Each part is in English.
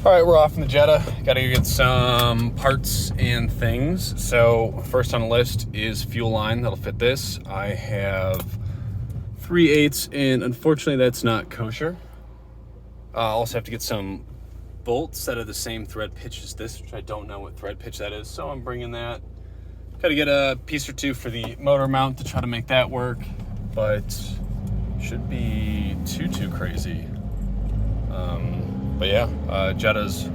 All right, we're off in the Jetta. Got to get some parts and things. So first on the list is fuel line that'll fit this. I have 3/8, and unfortunately that's not kosher. I also have to get some bolts that are the same thread pitch as this, which I don't know what thread pitch that is, so I'm bringing that. Got to get a piece or two for the motor mount to try to make that work, but should be too crazy. But yeah, Jetta's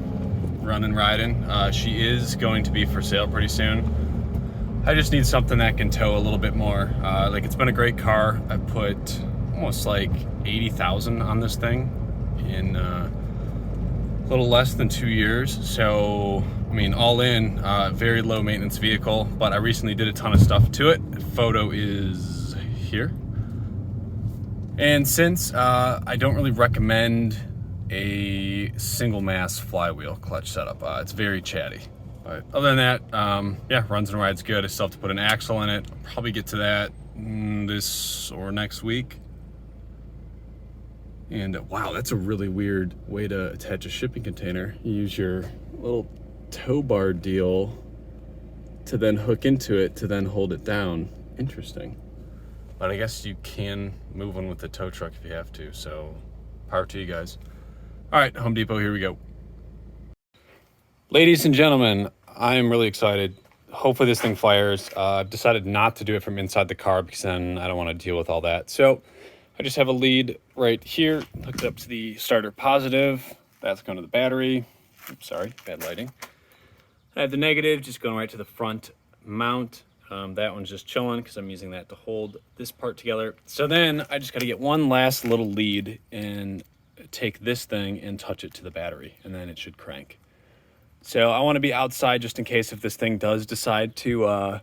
running, riding. She is going to be for sale pretty soon. I just need something that can tow a little bit more. Like, it's been a great car. I put almost like 80,000 on this thing in a little less than 2 years. So, I mean, all in, very low maintenance vehicle, but I recently did a ton of stuff to it. Photo is here. And since I don't really recommend a single mass flywheel clutch setup, it's very chatty. But other than that, yeah, runs and rides good. I still have to put an axle in it. I'll probably get to that this or next week. And wow, that's a really weird way to attach a shipping container. You use your little tow bar deal to then hook into it to then hold it down. Interesting. But I guess you can move one with the tow truck if you have to, so power to you guys. All right, Home Depot, here we go. Ladies and gentlemen, I am really excited. Hopefully this thing fires. I've decided not to do it from inside the car because then I don't want to deal with all that. So I just have a lead right here, hooked up to the starter positive. That's going to the battery. Oops, sorry, bad lighting. I have the negative just going right to the front mount. That one's just chilling because I'm using that to hold this part together. So then I just got to get one last little lead and take this thing and touch it to the battery, and then it should crank. So I want to be outside just in case if this thing does decide to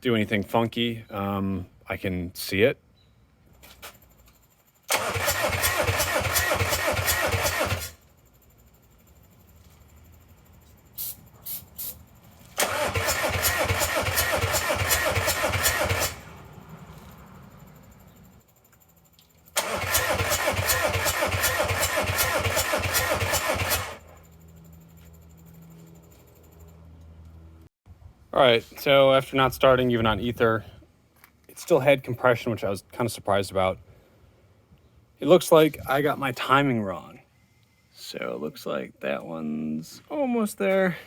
do anything funky, I can see it. All right, so after not starting, even on ether, it still had compression, which I was kind of surprised about. It looks like I got my timing wrong. So it looks like that one's almost there.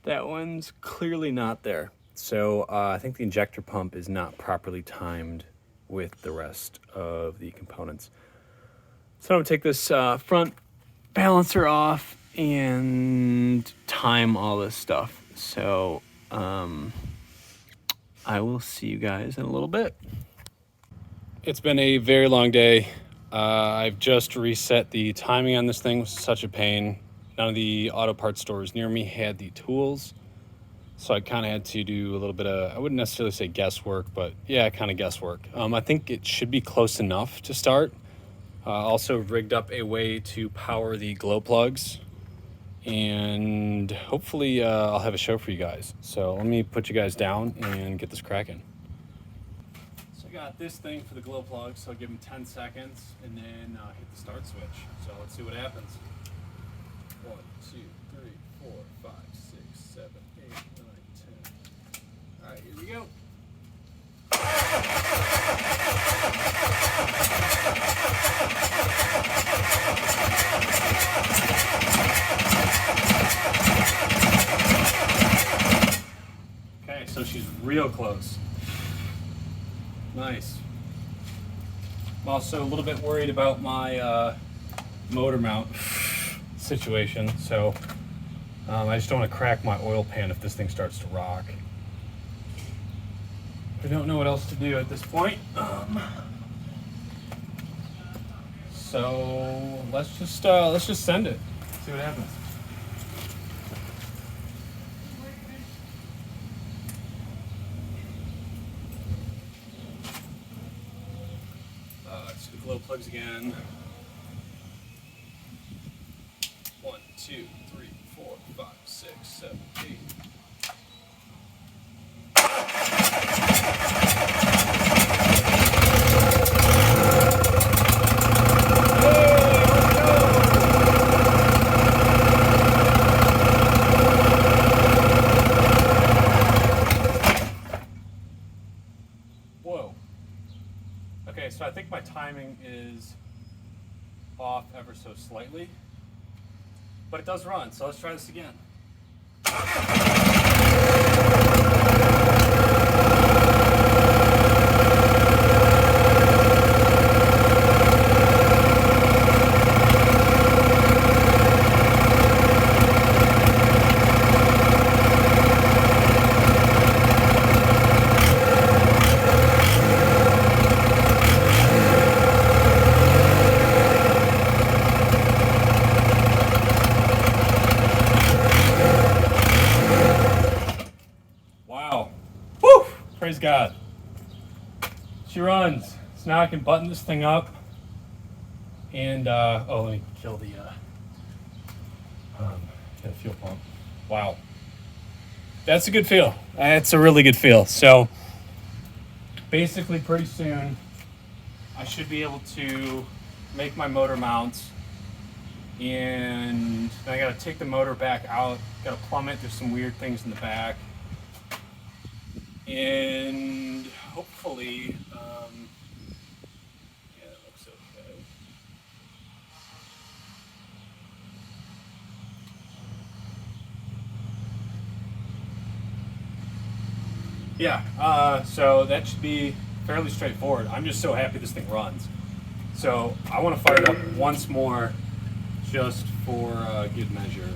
That one's clearly not there. So I think the injector pump is not properly timed with the rest of the components. So I'm gonna take this front balancer off and time all this stuff. So I will see you guys in a little bit. It's been a very long day. I've just reset the timing on this thing. It was such a pain. None of the auto parts stores near me had the tools. So I kind of had to do a little bit of, I wouldn't necessarily say guesswork, but yeah, kind of guesswork. I think it should be close enough to start. Also rigged up a way to power the glow plugs. And hopefully I'll have a show for you guys. So let me put you guys down and get this cracking. So I got this thing for the glow plugs, so I'll give them 10 seconds and then hit the start switch. So let's see what happens. 1, 2, 3, 4, 5, 6, 7, 8, 9, 10. All right, here we go. Okay, so she's real close. Nice. I'm also a little bit worried about my motor mount situation, so I just don't want to crack my oil pan if this thing starts to rock. I don't know what else to do at this point. So let's just send it. See what happens. Let's do the glow plugs again. 1, 2, 3, 4, 5, 6, 7, 8. so slightly, but it does run. So let's try this again. Wow. Woo! Praise God. She runs. So now I can button this thing up and, oh, let me kill the fuel pump. Wow. That's a good feel. That's a really good feel. So basically pretty soon I should be able to make my motor mounts, and then I gotta take the motor back out, gotta plumb it. There's some weird things in the back. And hopefully, yeah, that looks okay. Yeah, so that should be fairly straightforward. I'm just so happy this thing runs. So I want to fire it up once more, just for good measure.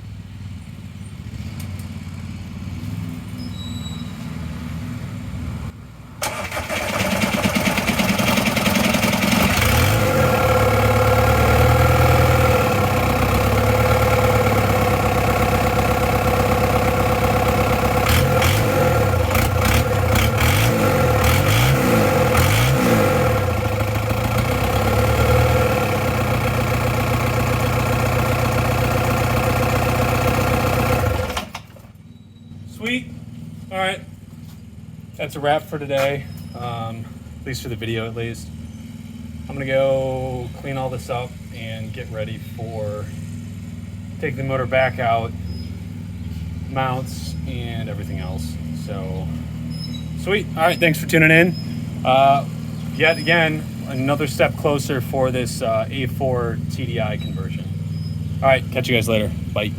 Sweet. All right. That's a wrap for today, at least for the video at least. I'm gonna go clean all this up and get ready for taking the motor back out, mounts, and everything else. So, sweet. All right, thanks for tuning in. Yet again, another step closer for this A4 TDI conversion. All right, catch you guys later. Bye.